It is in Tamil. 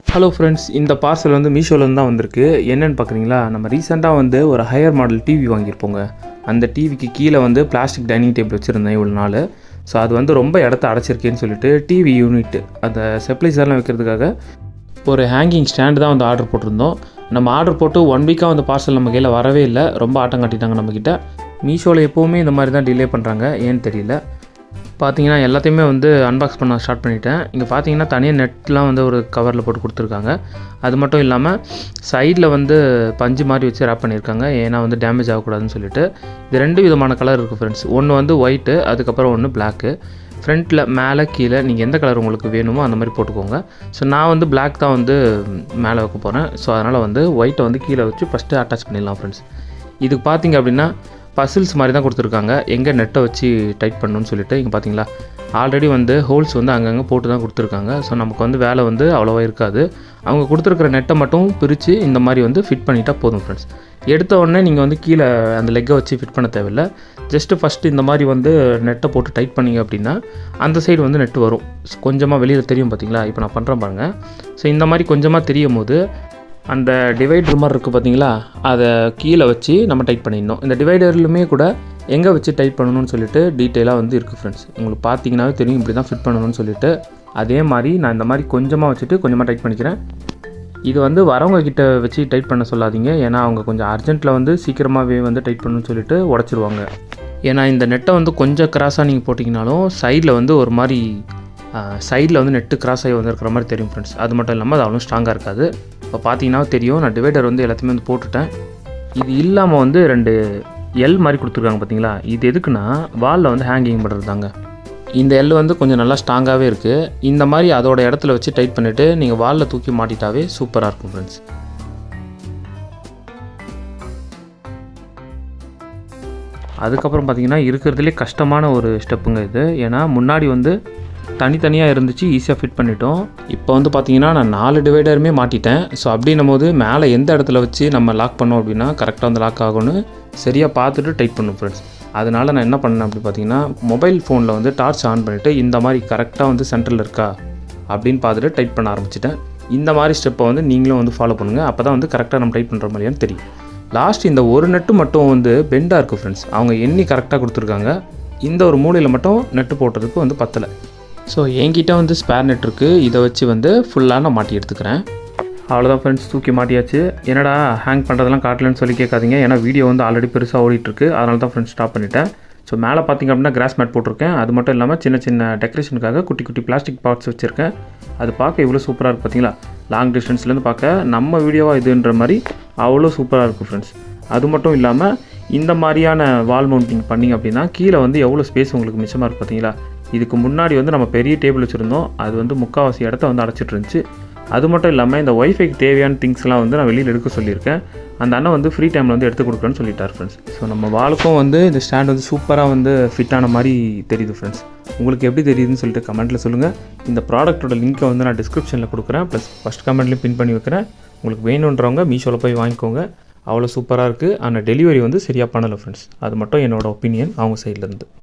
ஹலோ ஃப்ரெண்ட்ஸ், இந்த பார்சல் வந்து மீஷோலேருந்து தான் வந்திருக்கு. என்னென்னு பார்க்குறீங்களா, நம்ம ரீசெண்டாக வந்து ஒரு ஹையர் மாடல் டிவி வாங்கியிருப்போங்க. அந்த டிவிக்கு கீழே வந்து பிளாஸ்டிக் டைனிங் டேபிள் வச்சுருந்தேன் இவ்வளோ நாள். ஸோ அது வந்து ரொம்ப இடத்த அடைச்சிருக்கேன்னு சொல்லிட்டு டிவி யூனிட் அந்த ஸ்டெப்லைசர்லாம் வைக்கிறதுக்காக ஒரு ஹேங்கிங் ஸ்டாண்டு தான் வந்து ஆர்டர் போட்டிருந்தோம். நம்ம ஆர்டர் போட்டு 1 வீக்காக வந்து பார்சல் நம்ம கையில் வரவே இல்லை. ரொம்ப ஆட்டம் காட்டிட்டாங்க நம்மக்கிட்ட. மீஷோவில் எப்போவுமே இந்த மாதிரி தான் டிலே பண்ணுறாங்க, ஏன்னு தெரியல. பார்த்தீங்கன்னா எல்லாத்தையுமே வந்து அன்பாக்ஸ் பண்ண ஸ்டார்ட் பண்ணிட்டேன். இங்கே பார்த்தீங்கன்னா தனியாக நெட்லாம் வந்து ஒரு கவரில் போட்டு கொடுத்துருக்காங்க. அது மட்டும் இல்லாமல் சைடில் வந்து பஞ்சு மாதிரி வச்சு ரேப் பண்ணியிருக்காங்க, ஏன்னா வந்து டேமேஜ் ஆகக்கூடாதுன்னு சொல்லிட்டு. இது 2 விதமான கலர் இருக்குது ஃப்ரெண்ட்ஸ். ஒன்று வந்து ஒயிட்டு, அதுக்கப்புறம் ஒன்று பிளாக்கு. ஃப்ரண்ட்டில் மேலே கீழே நீங்கள் எந்த கலர் உங்களுக்கு வேணுமோ அந்த மாதிரி போட்டுக்கோங்க. ஸோ நான் வந்து பிளாக் தான் வந்து மேலே வைக்க போகிறேன். ஸோ அதனால் வந்து ஒயிட்டை வந்து கீழே வச்சு ஃபஸ்ட்டு அட்டாச் பண்ணிடலாம் ஃப்ரெண்ட்ஸ். இதுக்கு பார்த்தீங்க அப்படின்னா பசில்ஸ் மாதிரி தான் கொடுத்துருக்காங்க, எங்கே நெட்டை வச்சு டைட் பண்ணணும்னு சொல்லிட்டு. இங்கே பார்த்தீங்களா, ஆல்ரெடி வந்து ஹோல்ஸ் வந்து அங்கங்கே போட்டு தான் கொடுத்துருக்காங்க. ஸோ நமக்கு வந்து வேலை வந்து அவ்வளோவா இருக்காது. அவங்க கொடுத்துருக்குற நெட்டை மட்டும் பிரித்து இந்த மாதிரி வந்து ஃபிட் பண்ணிட்டால் போதும் ஃப்ரெண்ட்ஸ். எடுத்த உடனே நீங்கள் வந்து கீழே அந்த லெக்கை வச்சு ஃபிட் பண்ண தேவையில்லை. ஜஸ்ட்டு ஃபஸ்ட்டு இந்த மாதிரி வந்து நெட்டை போட்டு டைட் பண்ணிங்க அப்படின்னா அந்த சைடு வந்து நெட்டு வரும். கொஞ்சமாக வெளியில் தெரியும் பார்த்தீங்களா, இப்போ நான் பண்ணுறேன் பாருங்கள். ஸோ இந்த மாதிரி கொஞ்சமாக தெரியும் போது அந்த டிவைடர் மாதிரி இருக்குது பார்த்தீங்களா, அதை கீழே வச்சு நம்ம டைட் பண்ணிடணும். இந்த டிவைடர்லுமே கூட எங்கே வச்சு டைட் பண்ணணும்னு சொல்லிட்டு டீட்டெயிலாக வந்து இருக்குது ஃப்ரெண்ட்ஸ். உங்களுக்கு பார்த்தீங்கன்னாவே தெரியும் இப்படி தான் ஃபிட் பண்ணணும்னு சொல்லிட்டு. அதே மாதிரி நான் இந்த மாதிரி கொஞ்சமாக வச்சுட்டு கொஞ்சமாக டைட் பண்ணிக்கிறேன். இது வந்து வரவங்க கிட்ட வச்சு டைட் பண்ண சொல்லாதீங்க, ஏன்னா அவங்க கொஞ்சம் அர்ஜென்ட்டில் வந்து சீக்கிரமாகவே வந்து டைட் பண்ணணும்னு சொல்லிட்டு உடச்சிருவாங்க. ஏன்னா இந்த நெட்டை வந்து கொஞ்சம் கிராஸாக நீங்கள் போட்டிங்கனாலும் சைடில் வந்து ஒரு மாதிரி சைடில் வந்து நெட்டு கிராஸ் ஆகி வந்துருக்கிற மாதிரி தெரியும் ஃப்ரெண்ட்ஸ். அது மட்டும் இல்லாமல் அது அவ்வளோ ஸ்ட்ராங்காக இருக்காது. இப்போ பார்த்தீங்கன்னா தெரியும், நான் டிவைடர் வந்து எல்லாத்தையுமே வந்து போட்டுட்டேன். இது இல்லாமல் வந்து 2 எல் மாதிரி கொடுத்துருக்காங்க பார்த்தீங்களா, இது எதுக்குன்னா வாலில் வந்து ஹேங்கிங் பண்ணுறது தாங்க. இந்த எல் வந்து கொஞ்சம் நல்லா ஸ்ட்ராங்காகவே இருக்குது. இந்த மாதிரி அதோட இடத்துல வச்சு டைட் பண்ணிவிட்டு நீங்கள் வாலில் தூக்கி மாட்டிட்டாவே சூப்பராக இருக்கும் ஃப்ரெண்ட்ஸ். அதுக்கப்புறம் பார்த்தீங்கன்னா இருக்கிறதுலே கஷ்டமான ஒரு ஸ்டெப்புங்க இது. ஏன்னா முன்னாடி வந்து தனித்தனியாக இருந்துச்சு, ஈஸியாக ஃபிட் பண்ணிட்டோம். இப்போ வந்து பார்த்தீங்கன்னா நான் 4 டிவைடருமே மாட்டிட்டேன். ஸோ அப்படின்னும் போது மேலே எந்த இடத்துல வச்சு நம்ம லாக் பண்ணோம் அப்படின்னா கரெக்டாக வந்து லாக் ஆகும்னு சரியாக பார்த்துட்டு டைட் பண்ணும் ஃப்ரெண்ட்ஸ். அதனால் நான் என்ன பண்ணேன் அப்படி பார்த்தீங்கன்னா, மொபைல் ஃபோனில் வந்து டார்ச் ஆன் பண்ணிவிட்டு இந்த மாதிரி கரெக்டாக வந்து சென்டரில் இருக்கா அப்படின்னு பார்த்துட்டு டைட் பண்ண ஆரம்பிச்சிட்டேன். இந்த மாதிரி ஸ்டெப்பை வந்து நீங்களும் வந்து ஃபாலோ பண்ணுங்கள். அப்போ தான் வந்து கரெக்டாக நம்ம டைட் பண்ணுற மாதிரியான்னு தெரியும். லாஸ்ட் இந்த ஒரு நெட்டு மட்டும் வந்து பெண்டாக இருக்குது ஃப்ரெண்ட்ஸ். அவங்க எண்ணி கரெக்டாக கொடுத்துருக்காங்க. இந்த ஒரு மூலையில் மட்டும் நெட்டு போட்டதுக்கு வந்து பத்தலை. ஸோ என்கிட்ட வந்து ஸ்பேர் நெட் இருக்குது, இதை வச்சு வந்து ஃபுல்லாக நான் மாட்டி எடுத்துக்கிறேன். அவ்வளோதான் ஃப்ரெண்ட்ஸ், தூக்கி மாட்டியாச்சு. என்னடா ஹேங் பண்ணுறதெல்லாம் காட்டலன்னு சொல்லி கேட்காதீங்க, ஏன்னா வீடியோ வந்து ஆல்ரெடி பெருசாக ஓடிட்டுருக்கு. அதனால தான் ஃப்ரெண்ட்ஸ் ஸ்டாப் பண்ணிட்டேன். ஸோ மேலே பார்த்திங்க அப்படின்னா கிராஸ் மேட் போட்டிருக்கேன். அது மட்டும் இல்லாமல் சின்ன சின்ன டெக்கரேஷனுக்காக குட்டி குட்டி பிளாஸ்டிக் பாட்ஸ் வச்சுருக்கேன். அது பார்க்க இவ்வளோ சூப்பராக இருக்குது பார்த்தீங்களா. லாங் டிஸ்டன்ஸ்லேருந்து பார்க்க நம்ம வீடியோவாக இதுன்ற மாதிரி அவ்வளோ சூப்பராக இருக்குது ஃப்ரெண்ட்ஸ். அது மட்டும் இல்லாமல் இந்த மாதிரியான வால் மவுண்டிங் பண்ணிங்க அப்படின்னா கீழே வந்து எவ்வளோ ஸ்பேஸ் உங்களுக்கு மிச்சமாக இருக்குது பார்த்தீங்களா. இதுக்கு முன்னாடி வந்து நம்ம பெரிய டேபிள் வச்சுருந்தோம், அது வந்து முக்கால்வாசி இடத்த வந்து அடைச்சிட்டு இருந்துச்சு. அது மட்டும் இல்லாமல் இந்த ஒய்ஃபைக்கு தேவையான திங்ஸ்லாம் வந்து நான் வெளியில் எடுக்க சொல்லியிருக்கேன். அந்த அண்ணன் வந்து ஃப்ரீ டைமில் வந்து எடுத்து கொடுக்குறேன்னு சொல்லிட்டார் ஃப்ரெண்ட்ஸ். ஸோ நம்ம வாளுக்கும் வந்து இந்த ஸ்டாண்ட் வந்து சூப்பராக வந்து ஃபிட்டான மாதிரி தெரியுது ஃப்ரெண்ட்ஸ். உங்களுக்கு எப்படி தெரியுதுன்னு சொல்லிட்டு கமெண்ட்டில் சொல்லுங்கள். இந்த ப்ராடக்ட்டோட லிங்க்கை வந்து நான் டிஸ்கிரிப்ஷனில் கொடுக்குறேன், ப்ளஸ் ஃபஸ்ட் கமெண்ட்லேயும் பின் பண்ணி வைக்கிறேன். உங்களுக்கு வேணுன்றவங்க மீஷோவில் போய் வாங்கிக்கோங்க. அவ்வளோ சூப்பராக இருக்குது. ஆனால் டெலிவரி வந்து சரியாக பண்ணலை ஃப்ரெண்ட்ஸ். அது மட்டும் என்னோடய ஒப்பீனியன் அவங்க சைட்லேருந்து.